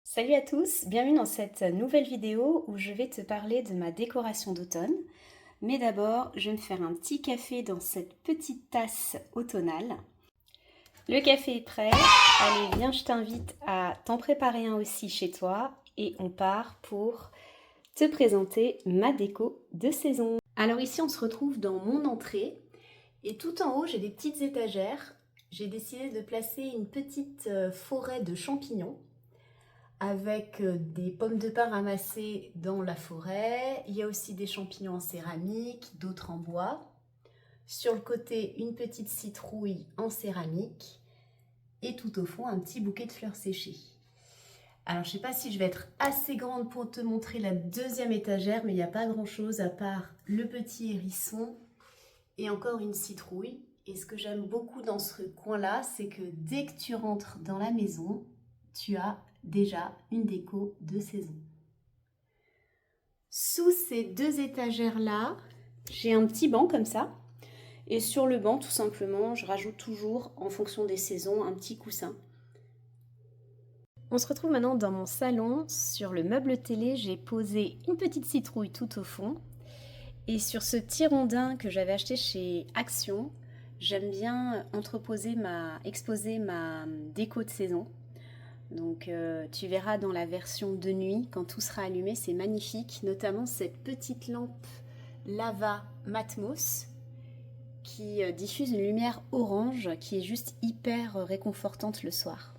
Salut à tous, bienvenue dans cette nouvelle vidéo où je vais te parler de ma décoration d'automne. Mais d'abord, je vais me faire un petit café dans cette petite tasse automnale. Le café est prêt, allez viens, je t'invite à t'en préparer un aussi chez toi et on part pour te présenter ma déco de saison. Alors ici on se retrouve dans mon entrée et tout en haut j'ai des petites étagères. J'ai décidé de placer une petite forêt de champignons avec des pommes de pin ramassées dans la forêt. Il y a aussi des champignons en céramique, d'autres en bois. Sur le côté, une petite citrouille en céramique. Et tout au fond, un petit bouquet de fleurs séchées. Alors, je ne sais pas si je vais être assez grande pour te montrer la deuxième étagère, mais il n'y a pas grand-chose à part le petit hérisson et encore une citrouille. Et ce que j'aime beaucoup dans ce coin-là, c'est que dès que tu rentres dans la maison, tu as déjà une déco de saison. Sous ces deux étagères-là, j'ai un petit banc comme ça. Et sur le banc, tout simplement, je rajoute toujours, en fonction des saisons, un petit coussin. On se retrouve maintenant dans mon salon. Sur le meuble télé, j'ai posé une petite citrouille tout au fond. Et sur ce petit rondin que j'avais acheté chez Action, j'aime bien exposer ma déco de saison. Donc tu verras dans la version de nuit, quand tout sera allumé, c'est magnifique. Notamment cette petite lampe Lava Matmos qui diffuse une lumière orange qui est juste hyper réconfortante le soir.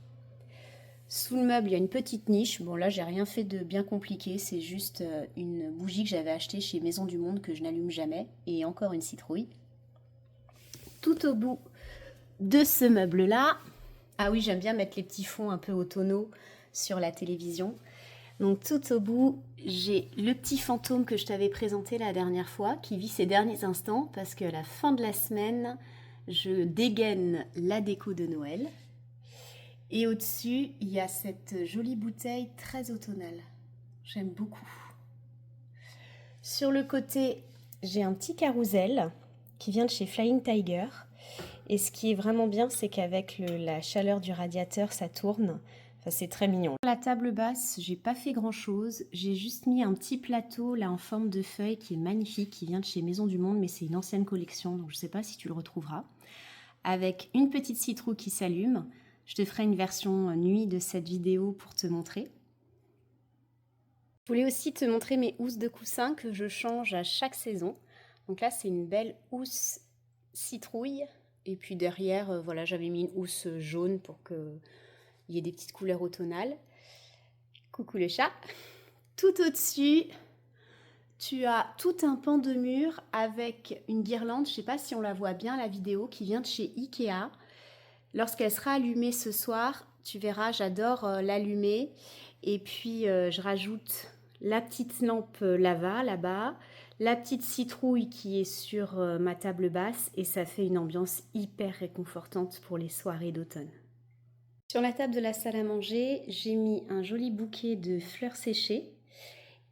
Sous le meuble, il y a une petite niche. Bon là, j'ai rien fait de bien compliqué, c'est juste une bougie que j'avais achetée chez Maison du Monde que je n'allume jamais et encore une citrouille. Tout au bout de ce meuble-là, ah oui, j'aime bien mettre les petits fonds un peu automnaux sur la télévision. Donc tout au bout, j'ai le petit fantôme que je t'avais présenté la dernière fois, qui vit ses derniers instants, parce qu'à la fin de la semaine, je dégaine la déco de Noël. Et au-dessus, il y a cette jolie bouteille très automnale. J'aime beaucoup. Sur le côté, j'ai un petit carrousel qui vient de chez Flying Tiger. Et ce qui est vraiment bien, c'est qu'avec la chaleur du radiateur, ça tourne. Enfin, c'est très mignon. La table basse, j'ai pas fait grand chose. J'ai juste mis un petit plateau là en forme de feuille qui est magnifique, qui vient de chez Maison du Monde, mais c'est une ancienne collection, donc je sais pas si tu le retrouveras. Avec une petite citrouille qui s'allume. Je te ferai une version nuit de cette vidéo pour te montrer. Je voulais aussi te montrer mes housses de coussin que je change à chaque saison. Donc là, c'est une belle housse citrouille. Et puis derrière, voilà, j'avais mis une housse jaune pour qu'il y ait des petites couleurs automnales. Coucou le chat. Tout au-dessus, tu as tout un pan de mur avec une guirlande. Je ne sais pas si on la voit bien, la vidéo, qui vient de chez Ikea. Lorsqu'elle sera allumée ce soir, tu verras, j'adore l'allumer. Et puis, je rajoute la petite lampe lava là-bas, la petite citrouille qui est sur ma table basse et ça fait une ambiance hyper réconfortante pour les soirées d'automne. Sur la table de la salle à manger, j'ai mis un joli bouquet de fleurs séchées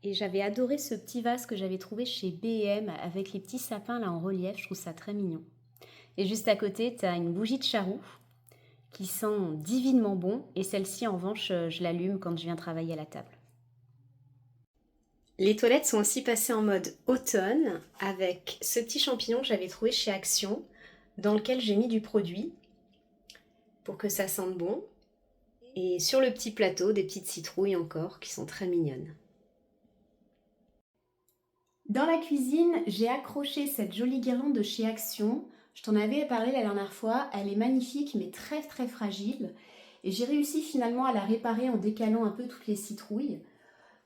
et j'avais adoré ce petit vase que j'avais trouvé chez B&M avec les petits sapins là en relief, je trouve ça très mignon. Et juste à côté, tu as une bougie de charroux qui sent divinement bon et celle-ci en revanche, je l'allume quand je viens travailler à la table. Les toilettes sont aussi passées en mode automne avec ce petit champignon que j'avais trouvé chez Action dans lequel j'ai mis du produit pour que ça sente bon. Et sur le petit plateau, des petites citrouilles encore qui sont très mignonnes. Dans la cuisine, j'ai accroché cette jolie guirlande de chez Action. Je t'en avais parlé la dernière fois, elle est magnifique mais très très fragile. Et j'ai réussi finalement à la réparer en décalant un peu toutes les citrouilles.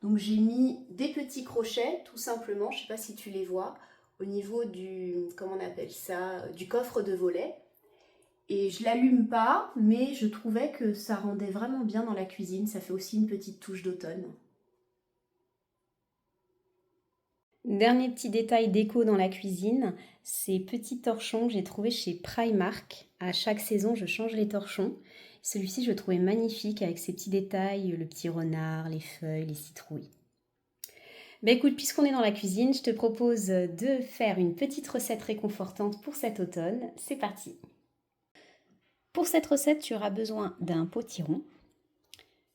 Donc j'ai mis des petits crochets, tout simplement, je ne sais pas si tu les vois, au niveau du, comment on appelle ça, du coffre de volet. Et je l'allume pas, mais je trouvais que ça rendait vraiment bien dans la cuisine, ça fait aussi une petite touche d'automne. Dernier petit détail déco dans la cuisine, ces petits torchons que j'ai trouvés chez Primark. À chaque saison, je change les torchons. Celui-ci, je le trouvais magnifique avec ses petits détails, le petit renard, les feuilles, les citrouilles. Ben écoute, puisqu'on est dans la cuisine, je te propose de faire une petite recette réconfortante pour cet automne. C'est parti! Pour cette recette, tu auras besoin d'un potiron,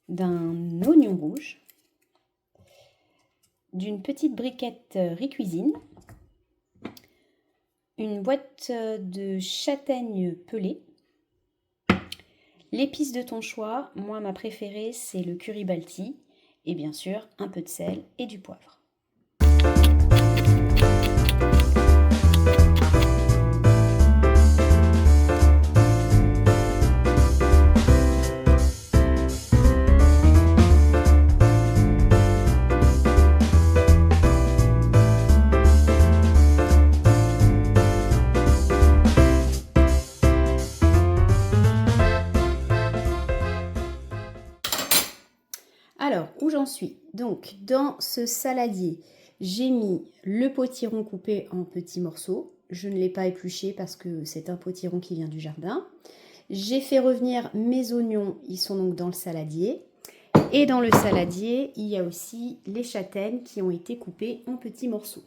d'un oignon rouge, d'une petite briquette riz cuisine, une boîte de châtaignes pelées, l'épice de ton choix. Moi, ma préférée, c'est le curry balti, et bien sûr, un peu de sel et du poivre. Alors, où j'en suis? Donc, dans ce saladier, j'ai mis le potiron coupé en petits morceaux. Je ne l'ai pas épluché parce que c'est un potiron qui vient du jardin. J'ai fait revenir mes oignons, ils sont donc dans le saladier. Et dans le saladier, il y a aussi les châtaignes qui ont été coupées en petits morceaux.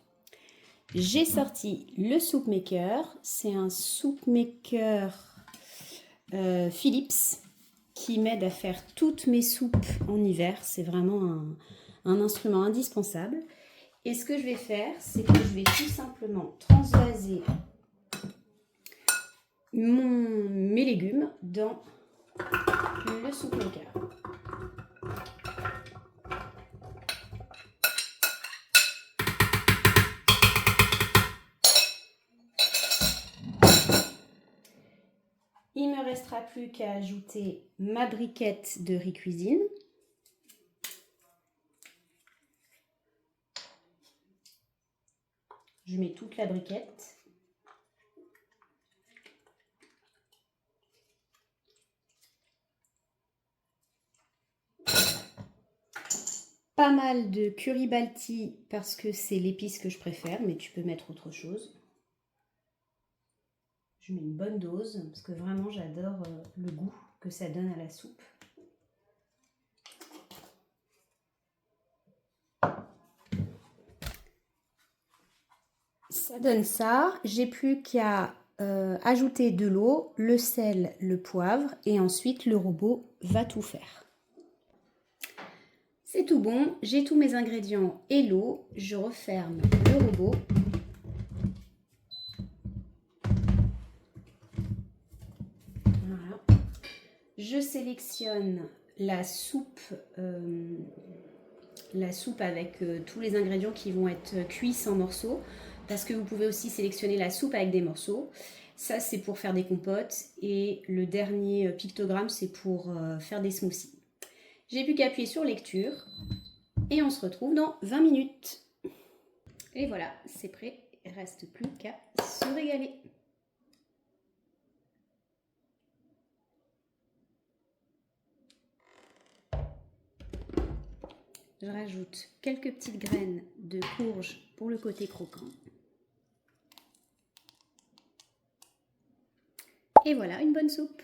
J'ai sorti le soup maker. C'est un soup maker Philips qui m'aide à faire toutes mes soupes en hiver. C'est vraiment un instrument indispensable. Et ce que je vais faire, c'est que je vais tout simplement transvaser mes légumes dans le soup maker. Il ne me restera plus qu'à ajouter ma briquette de riz cuisine. Je mets toute la briquette. Pas mal de curry balti parce que c'est l'épice que je préfère, mais tu peux mettre autre chose. Je mets une bonne dose parce que vraiment j'adore le goût que ça donne à la soupe. Ça donne ça. J'ai plus qu'à ajouter de l'eau, le sel, le poivre et ensuite le robot va tout faire. C'est tout bon, j'ai tous mes ingrédients et l'eau. Je referme le robot. Voilà. Je sélectionne la soupe avec tous les ingrédients qui vont être cuits en morceaux, parce que vous pouvez aussi sélectionner la soupe avec des morceaux. Ça, c'est pour faire des compotes, et le dernier pictogramme, c'est pour faire des smoothies. J'ai plus qu'à appuyer sur lecture, et on se retrouve dans 20 minutes. Et voilà, c'est prêt, il ne reste plus qu'à se régaler. Je rajoute quelques petites graines de courge pour le côté croquant. Et voilà, une bonne soupe.